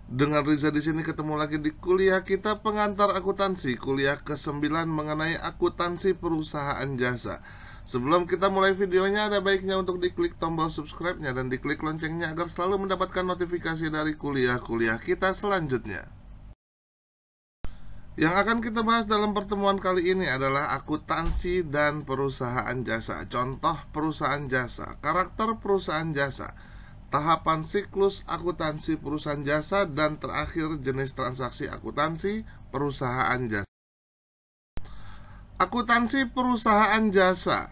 Dengan Riza di sini ketemu lagi di kuliah kita pengantar akuntansi, kuliah ke-9 mengenai akuntansi perusahaan jasa. Sebelum kita mulai videonya, ada baiknya untuk diklik tombol subscribe-nya dan diklik loncengnya agar selalu mendapatkan notifikasi dari kuliah-kuliah kita selanjutnya. Yang akan kita bahas dalam pertemuan kali ini adalah akuntansi dan perusahaan jasa. Contoh perusahaan jasa, karakter perusahaan jasa, tahapan siklus akuntansi perusahaan jasa, dan terakhir jenis transaksi akuntansi perusahaan jasa. Akuntansi perusahaan jasa.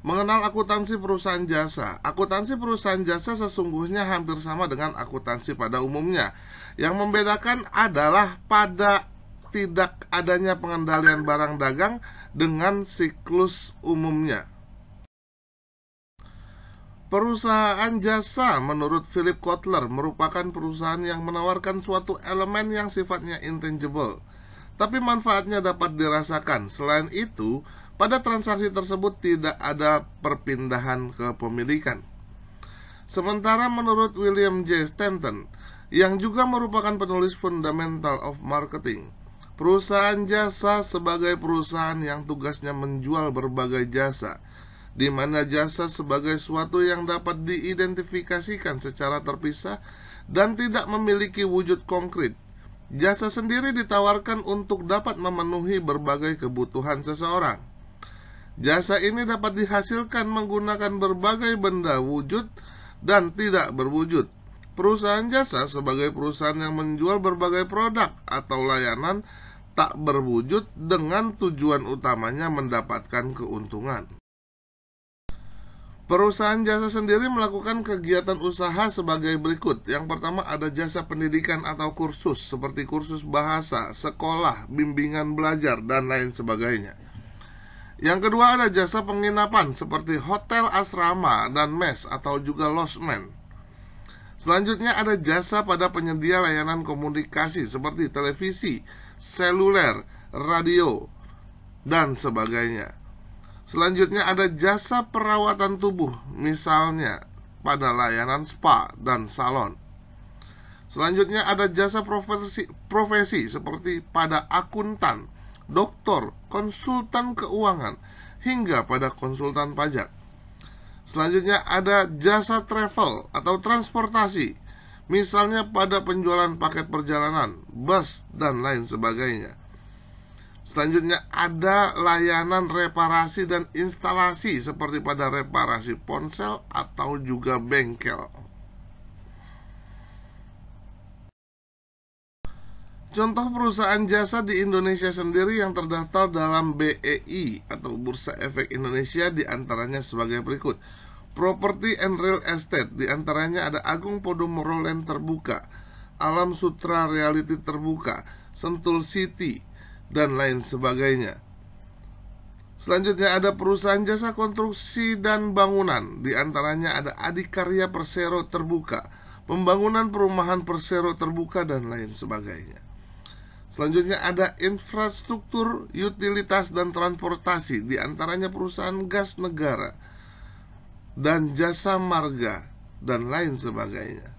Mengenal akuntansi perusahaan jasa. Akuntansi perusahaan jasa sesungguhnya hampir sama dengan akuntansi pada umumnya. Yang membedakan adalah pada tidak adanya pengendalian barang dagang dengan siklus umumnya. Perusahaan jasa menurut Philip Kotler merupakan perusahaan yang menawarkan suatu elemen yang sifatnya intangible, tapi manfaatnya dapat dirasakan. Selain itu, pada transaksi tersebut tidak ada perpindahan kepemilikan. Sementara menurut William J. Stanton, yang juga merupakan penulis Fundamental of Marketing, perusahaan jasa sebagai perusahaan yang tugasnya menjual berbagai jasa, di mana jasa sebagai suatu yang dapat diidentifikasikan secara terpisah dan tidak memiliki wujud konkret. Jasa sendiri ditawarkan untuk dapat memenuhi berbagai kebutuhan seseorang. Jasa ini dapat dihasilkan menggunakan berbagai benda wujud dan tidak berwujud. Perusahaan jasa sebagai perusahaan yang menjual berbagai produk atau layanan tak berwujud dengan tujuan utamanya mendapatkan keuntungan. Perusahaan jasa sendiri melakukan kegiatan usaha sebagai berikut. Yang pertama ada jasa pendidikan atau kursus, seperti kursus bahasa, sekolah, bimbingan belajar, dan lain sebagainya. Yang kedua ada jasa penginapan, seperti hotel asrama dan mes atau juga lodgement. Selanjutnya ada jasa pada penyedia layanan komunikasi, seperti televisi, seluler, radio, dan sebagainya. Selanjutnya ada jasa perawatan tubuh, misalnya pada layanan spa dan salon. Selanjutnya ada jasa profesi seperti pada akuntan, dokter, konsultan keuangan, hingga pada konsultan pajak. Selanjutnya ada jasa travel atau transportasi, misalnya pada penjualan paket perjalanan, bus, dan lain sebagainya. Selanjutnya ada layanan reparasi dan instalasi seperti pada reparasi ponsel atau juga bengkel. Contoh perusahaan jasa di Indonesia sendiri yang terdaftar dalam BEI atau Bursa Efek Indonesia diantaranya sebagai berikut. Property and Real Estate diantaranya ada Agung Podomoro Land Terbuka, Alam Sutra Reality Terbuka, Sentul City, dan lain sebagainya. Selanjutnya ada perusahaan jasa konstruksi dan bangunan, diantaranya ada Adikarya Persero Terbuka, Pembangunan Perumahan Persero Terbuka, dan lain sebagainya. Selanjutnya ada infrastruktur, utilitas, dan transportasi, diantaranya perusahaan gas negara dan jasa marga, dan lain sebagainya.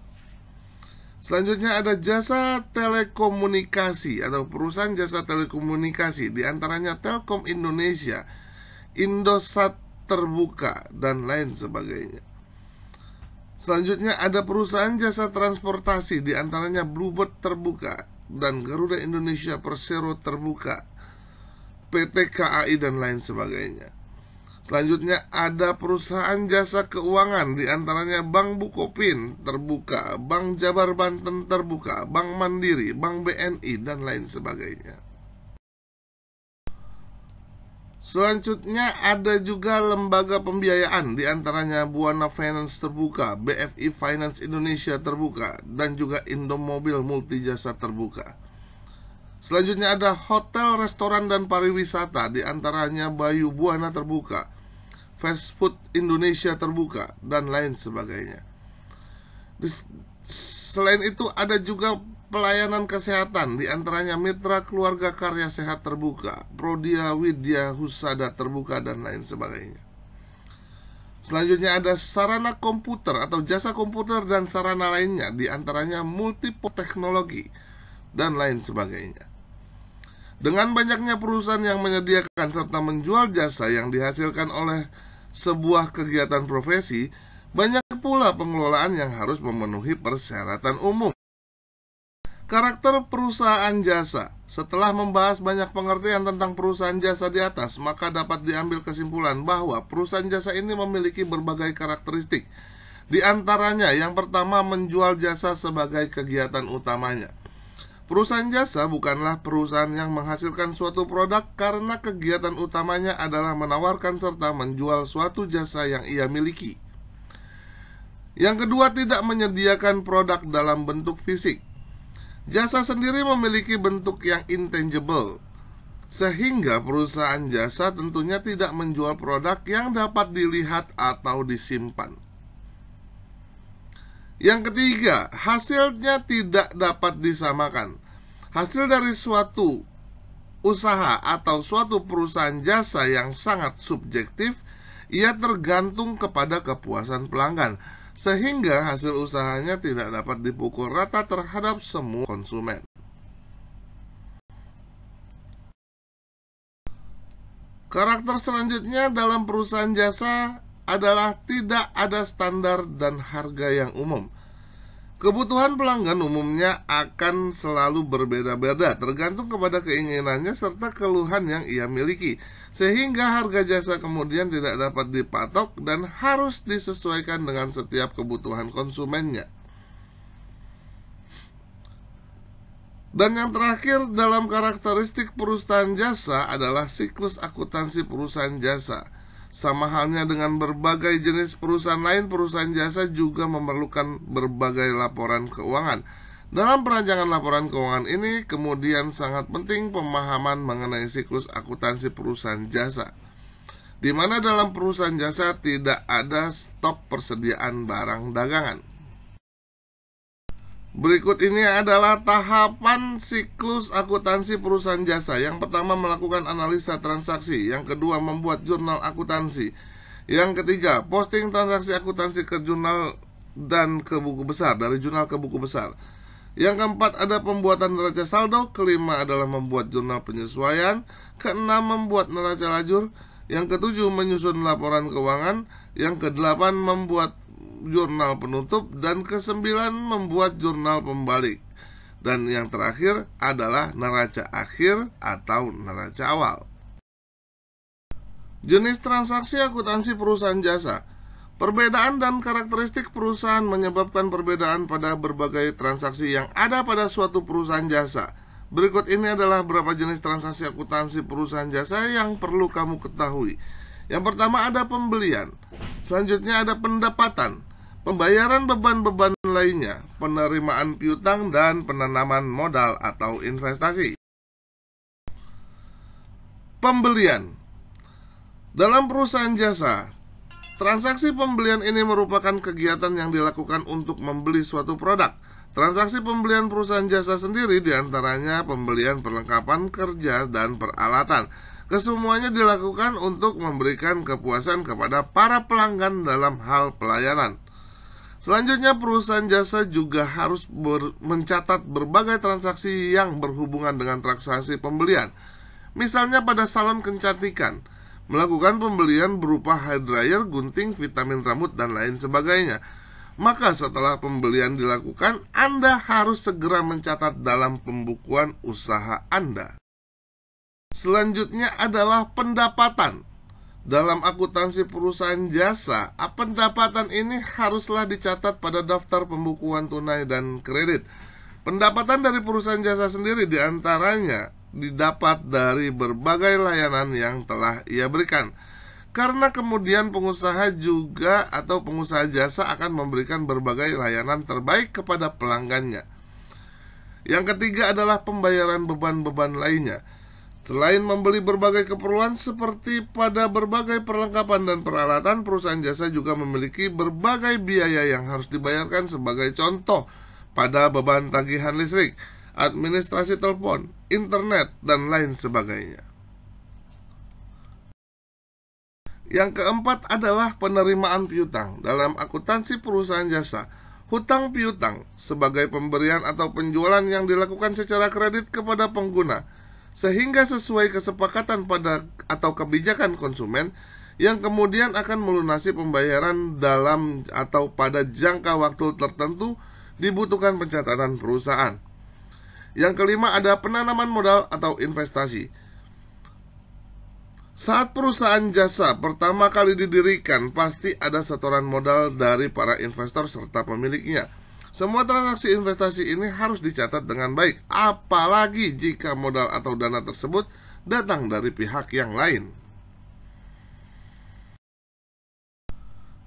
Selanjutnya ada jasa telekomunikasi atau perusahaan jasa telekomunikasi, diantaranya Telkom Indonesia, Indosat Terbuka, dan lain sebagainya. Selanjutnya ada perusahaan jasa transportasi, diantaranya Bluebird Terbuka dan Garuda Indonesia Persero Terbuka, PT KAI, dan lain sebagainya. Selanjutnya ada perusahaan jasa keuangan, diantaranya Bank Bukopin Terbuka, Bank Jabar Banten Terbuka, Bank Mandiri, Bank BNI, dan lain sebagainya. Selanjutnya ada juga lembaga pembiayaan, diantaranya Buana Finance Terbuka, BFI Finance Indonesia Terbuka, dan juga Indomobil Multijasa Terbuka. Selanjutnya ada hotel, restoran, dan pariwisata, diantaranya Bayu Buana Terbuka, Fast Food Indonesia Terbuka, dan lain sebagainya. Selain itu ada juga pelayanan kesehatan, diantaranya Mitra Keluarga Karya Sehat Terbuka, Prodia Widya Husada Terbuka, dan lain sebagainya. Selanjutnya ada sarana komputer atau jasa komputer dan sarana lainnya, di antaranya multiple teknologi dan lain sebagainya. Dengan banyaknya perusahaan yang menyediakan serta menjual jasa yang dihasilkan oleh sebuah kegiatan profesi, banyak pula pengelolaan yang harus memenuhi persyaratan umum. Karakter perusahaan jasa. Setelah membahas banyak pengertian tentang perusahaan jasa di atas, maka dapat diambil kesimpulan bahwa perusahaan jasa ini memiliki berbagai karakteristik. Di antaranya, yang pertama, menjual jasa sebagai kegiatan utamanya. Perusahaan jasa bukanlah perusahaan yang menghasilkan suatu produk karena kegiatan utamanya adalah menawarkan serta menjual suatu jasa yang ia miliki. Yang kedua, tidak menyediakan produk dalam bentuk fisik. Jasa sendiri memiliki bentuk yang intangible, sehingga perusahaan jasa tentunya tidak menjual produk yang dapat dilihat atau disimpan. Yang ketiga, hasilnya tidak dapat disamakan. Hasil dari suatu usaha atau suatu perusahaan jasa yang sangat subjektif, ia tergantung kepada kepuasan pelanggan, sehingga hasil usahanya tidak dapat dipukul rata terhadap semua konsumen. Karakter selanjutnya dalam perusahaan jasa adalah tidak ada standar dan harga yang umum. Kebutuhan pelanggan umumnya akan selalu berbeda-beda tergantung kepada keinginannya serta keluhan yang ia miliki, sehingga harga jasa kemudian tidak dapat dipatok dan harus disesuaikan dengan setiap kebutuhan konsumennya. Dan yang terakhir dalam karakteristik perusahaan jasa adalah siklus akuntansi perusahaan jasa. Sama halnya dengan berbagai jenis perusahaan lain, perusahaan jasa juga memerlukan berbagai laporan keuangan. Dalam perancangan laporan keuangan ini, kemudian sangat penting pemahaman mengenai siklus akuntansi perusahaan jasa, di mana dalam perusahaan jasa tidak ada stok persediaan barang dagangan. Berikut ini adalah tahapan siklus akuntansi perusahaan jasa. Yang pertama, melakukan analisa transaksi. Yang kedua, membuat jurnal akuntansi. Yang ketiga, posting transaksi akuntansi ke jurnal dan ke buku besar, dari jurnal ke buku besar. Yang keempat, ada pembuatan neraca saldo. Kelima adalah membuat jurnal penyesuaian. Keenam, membuat neraca lajur. Yang ketujuh, menyusun laporan keuangan. Yang kedelapan, membuat jurnal penutup. Dan kesembilan, membuat jurnal pembalik. Dan yang terakhir adalah neraca akhir atau neraca awal. Jenis transaksi akuntansi perusahaan jasa. Perbedaan dan karakteristik perusahaan menyebabkan perbedaan pada berbagai transaksi yang ada pada suatu perusahaan jasa. Berikut ini adalah beberapa jenis transaksi akuntansi perusahaan jasa yang perlu kamu ketahui. Yang pertama, ada pembelian. Selanjutnya ada pendapatan, pembayaran beban-beban lainnya, penerimaan piutang, dan penanaman modal atau investasi. Pembelian. Dalam perusahaan jasa, transaksi pembelian ini merupakan kegiatan yang dilakukan untuk membeli suatu produk. Transaksi pembelian perusahaan jasa sendiri diantaranya pembelian perlengkapan kerja dan peralatan. Kesemuanya dilakukan untuk memberikan kepuasan kepada para pelanggan dalam hal pelayanan. Selanjutnya, perusahaan jasa juga harus mencatat berbagai transaksi yang berhubungan dengan transaksi pembelian. Misalnya pada salon kecantikan, melakukan pembelian berupa hair dryer, gunting, vitamin rambut, dan lain sebagainya. Maka setelah pembelian dilakukan, Anda harus segera mencatat dalam pembukuan usaha Anda. Selanjutnya adalah pendapatan. Dalam akuntansi perusahaan jasa, pendapatan ini haruslah dicatat pada daftar pembukuan tunai dan kredit. Pendapatan dari perusahaan jasa sendiri diantaranya didapat dari berbagai layanan yang telah ia berikan. Karena kemudian pengusaha juga atau pengusaha jasa akan memberikan berbagai layanan terbaik kepada pelanggannya. Yang ketiga adalah pembayaran beban-beban lainnya. Selain membeli berbagai keperluan seperti pada berbagai perlengkapan dan peralatan, perusahaan jasa juga memiliki berbagai biaya yang harus dibayarkan. Sebagai contoh, pada beban tagihan listrik, administrasi telepon, internet, dan lain sebagainya. Yang keempat adalah penerimaan piutang. Dalam akuntansi perusahaan jasa, hutang piutang sebagai pemberian atau penjualan yang dilakukan secara kredit kepada pengguna, sehingga sesuai kesepakatan pada atau kebijakan konsumen, yang kemudian akan melunasi pembayaran dalam atau pada jangka waktu tertentu dibutuhkan pencatatan perusahaan. Yang kelima ada penanaman modal atau investasi. Saat perusahaan jasa pertama kali didirikan, pasti ada setoran modal dari para investor serta pemiliknya. Semua transaksi investasi ini harus dicatat dengan baik, apalagi jika modal atau dana tersebut datang dari pihak yang lain.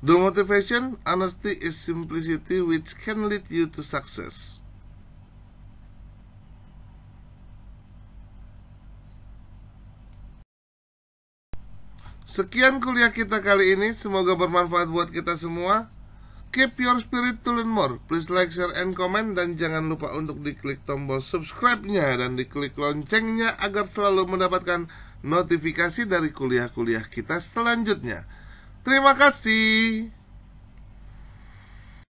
The motivation, honesty is simplicity which can lead you to success. Sekian kuliah kita kali ini, semoga bermanfaat buat kita semua. Keep your spirit to learn more. Please like, share, and comment. Dan jangan lupa untuk diklik tombol subscribe-nya dan diklik loncengnya agar selalu mendapatkan notifikasi dari kuliah-kuliah kita selanjutnya. Terima kasih.